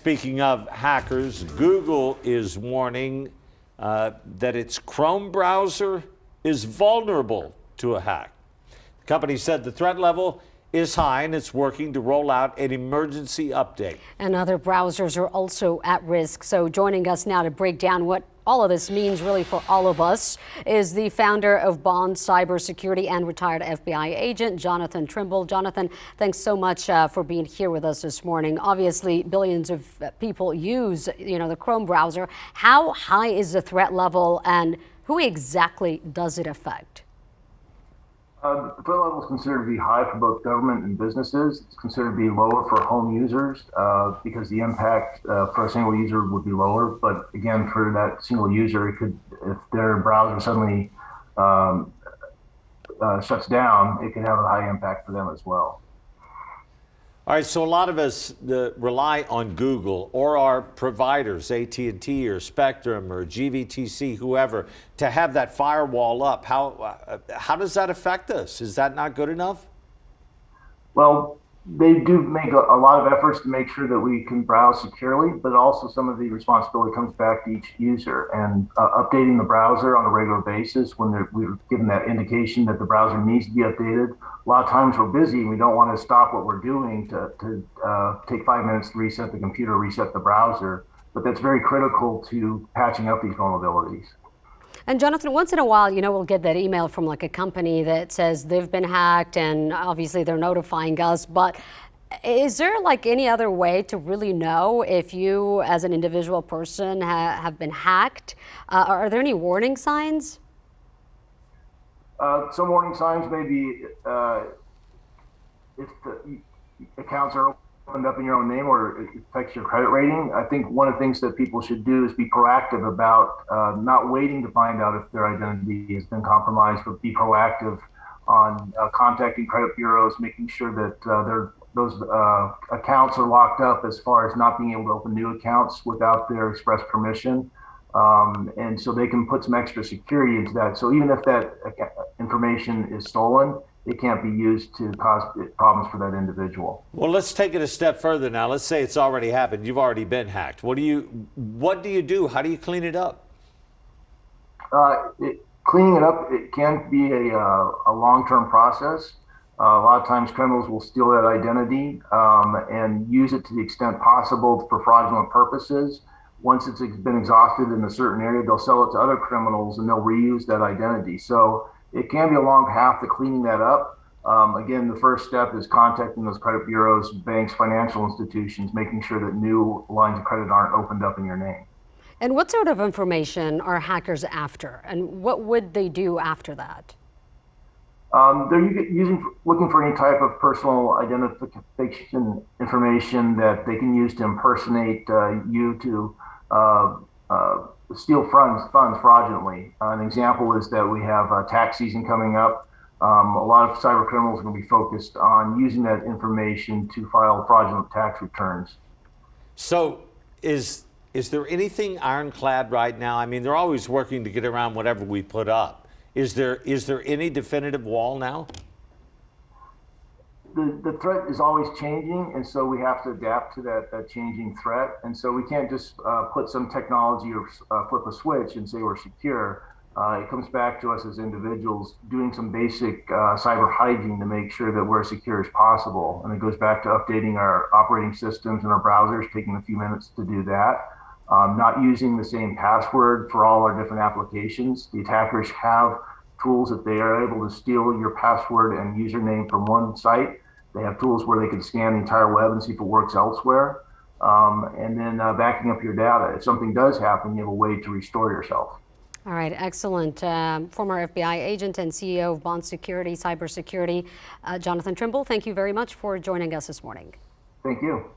Speaking of hackers, Google is warning that its Chrome browser is vulnerable to a hack. The company said the threat level is high and it's working to roll out an emergency update. And other browsers are also at risk. So joining us now to break down what all of this means really for all of us is the founder of Bond Cybersecurity and retired FBI agent, Jonathan Trimble. Jonathan, thanks so much for being here with us this morning. Obviously, billions of people use, the Chrome browser. How high is the threat level and who exactly does it affect? The threat level is considered to be high for both government and businesses. It's considered to be lower for home users because the impact for a single user would be lower. But again, for that single user, it could, if their browser suddenly shuts down, it could have a high impact for them as well. All right, so a lot of us rely on Google or our providers, AT&T or Spectrum or GVTC, whoever, to have that firewall up. How does that affect us? Is that not good enough? Well, they do make a lot of efforts to make sure that we can browse securely, but also some of the responsibility comes back to each user. And updating the browser on a regular basis when we're given that indication that the browser needs to be updated. A lot of times we're busy and we don't want to stop what we're doing to take 5 minutes to reset the computer, reset the browser. But that's very critical to patching up these vulnerabilities. And Jonathan, once in a while, we'll get that email from like a company that says they've been hacked and obviously they're notifying us. But is there like any other way to really know if you as an individual person have been hacked? Are there any warning signs? Some warning signs may be if the accounts are opened up in your own name or it affects your credit rating. I think one of the things that people should do is be proactive about not waiting to find out if their identity has been compromised, but be proactive on contacting credit bureaus, making sure that those accounts are locked up as far as not being able to open new accounts without their express permission. And so they can put some extra security into that. So even if that information is stolen, it can't be used to cause problems for that individual. Well, let's take it a step further now. Let's say it's already happened. You've already been hacked. What do you do? How do you clean it up? Cleaning it up, it can be a long-term process. A lot of times criminals will steal that identity and use it to the extent possible for fraudulent purposes. Once it's been exhausted in a certain area, they'll sell it to other criminals and they'll reuse that identity. So it can be a long path to cleaning that up. Again, the first step is contacting those credit bureaus, banks, financial institutions, making sure that new lines of credit aren't opened up in your name. And what sort of information are hackers after? And what would they do after that? They're looking for any type of personal identification information that they can use to impersonate you to steal funds fraudulently. An example is that we have tax season coming up. A lot of cyber criminals are going to be focused on using that information to file fraudulent tax returns. So is there anything ironclad right now? I mean, they're always working to get around whatever we put up. Is there any definitive wall now? The threat is always changing, and so we have to adapt to that changing threat. And so we can't just put some technology or flip a switch and say we're secure. It comes back to us as individuals doing some basic cyber hygiene to make sure that we're as secure as possible. And it goes back to updating our operating systems and our browsers, taking a few minutes to do that. Not using the same password for all our different applications. The attackers have tools if they are able to steal your password and username from one site. They have tools where they can scan the entire web and see if it works elsewhere. And then backing up your data. If something does happen, you have a way to restore yourself. All right, excellent. Former FBI agent and CEO of Bond Security, Cybersecurity, Jonathan Trimble, thank you very much for joining us this morning. Thank you.